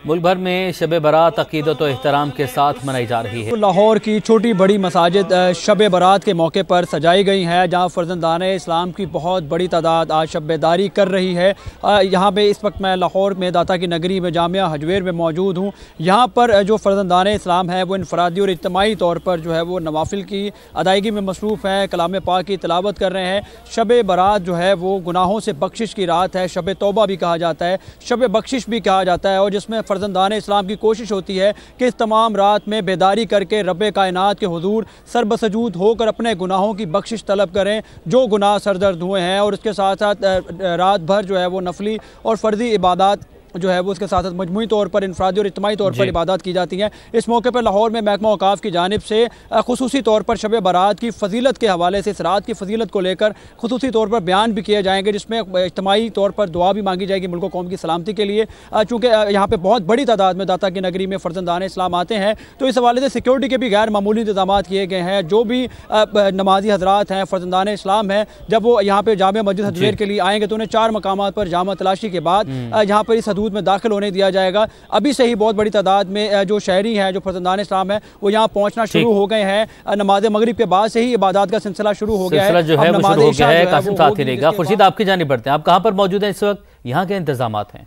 मुल्क भर में शब बारात अकीदत और एहतराम के साथ मनाई जा रही है। लाहौर की छोटी बड़ी मसाजिद शब बारात के मौके पर सजाई गई हैं, जहाँ फर्जंदाने इस्लाम की बहुत बड़ी तादाद आज शब्बेदारी कर रही है। यहाँ पे इस वक्त मैं लाहौर में दाता की नगरी में जामिया हजवेर में मौजूद हूँ। यहाँ पर जो फर्जंदाने इस्लाम है वो इनफरादी और इज्तिमाई तौर पर जो है वो नवाफिल की अदायगी में मसरूफ़ हैं, कलाम पाक की तिलावत कर रहे हैं। शब बारात जो है वो गुनाहों से बख्शिश की रात है, शब तौबा भी कहा जाता है, शब बख्शिश भी कहा जाता है, और जिसमें फर्जंदाने इस्लाम की कोशिश होती है कि इस तमाम रात में बेदारी करके रब्बे कायनात के हुजूर सरबसजूद होकर अपने गुनाहों की बख्शिश तलब करें जो गुनाह सरदर्द हुए हैं। और इसके साथ साथ रात भर जो है वो नफली और फ़र्जी इबादत जो है वो उसके साथ साथ मजमूई तौर पर इनफरादी और इज्तिमाई तौर पर इबादत की जाती हैं। इस मौके पर लाहौर में महकमा औकाफ की जानिब से खुसूसी तौर पर शब बारात की फजीलत के हवाले से इस रात की फजीलत को लेकर खुसूसी तौर पर बयान भी किए जाएंगे, जिसमें इज्तिमाई तौर पर दुआ भी मांगी जाएगी मुल्क कौम की सलामती के लिए। चूँकि यहाँ पर बहुत बड़ी तादाद में दाता की नगरी में फर्जंदाने इस्लाम आते हैं, तो इस हवाले से सिक्योरिटी के भी गैर मामूली इंतजाम किए गए हैं। जो भी नमाजी हजरात हैं, फर्जंदाने इस्लाम हैं, जब वो यहाँ पर जामिया मस्जिद हजवेर के लिए आएंगे तो उन्हें 4 मकामात पर जामा तलाशी के बाद यहाँ पर इस हदूद में दाखिल होने दिया जाएगा। अभी से ही बहुत बड़ी तादाद में जो शहरी हैं, जो फर्जंदाने इस्लाम है, वो यहाँ पहुँचना शुरू हो गए हैं। नमाज मगरिब के बाद से ही इबादत का सिलसिला शुरू हो गया है, जो है वो शुरू हो गया है। कासिम साथ ही रहेगा। खुर्शीद, आपकी जानिब बढ़ते हैं, आप कहाँ पर मौजूद हैं इस वक्त, यहाँ के इंतजामात हैं?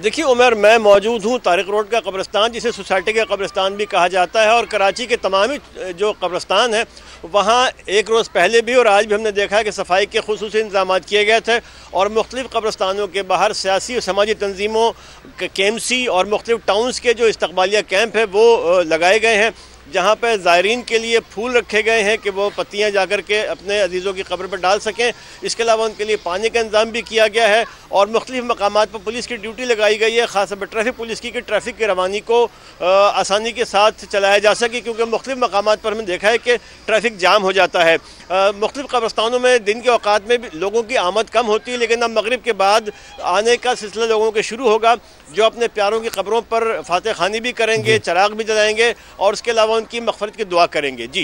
देखिए उमर, मैं मौजूद हूँ तारिक रोड का कब्रिस्तान, जिसे सोसाइटी का कब्रिस्तान भी कहा जाता है, और कराची के तमामी जो कब्रिस्तान है वहाँ एक रोज़ पहले भी और आज भी हमने देखा है कि सफाई के खुसूसी इंतजाम किए गए थे, और मुख्तलिफ़ कब्रिस्तानों के बाहर सियासी और समाजी तंजीमों के KMC और मुख्तलिफ़ टाउन्स के जो इस्तकबालिया कैंप है वो लगाए गए हैं, जहाँ पर ज़ायरीन के लिए फूल रखे गए हैं कि वो पत्तियाँ जाकर के अपने अजीज़ों की कब्र पर डाल सकें। इसके अलावा उनके लिए पानी का इंतज़ाम भी किया गया है, और मुख्तलिफ़ मकामात पर पुलिस की ड्यूटी लगाई गई है, ख़ासतौर पर ट्रैफिक पुलिस की, कि ट्रैफिक की रवानी को आसानी के साथ चलाया जा सके, क्योंकि मुख्तलिफ़ मकामात पर हमने देखा है कि ट्रैफिक जाम हो जाता है। मुख्तलिफ़ कब्रिस्तानों में दिन के औकात में भी लोगों की आमद कम होती है, लेकिन अब मगरिब के बाद आने का सिलसिला लोगों के शुरू होगा, जो अपने प्यारों की कब्रों पर फातह खानी भी करेंगे, चराग भी जलाएंगे, और उसके अलावा उनकी मग़फ़िरत की दुआ करेंगे। जी।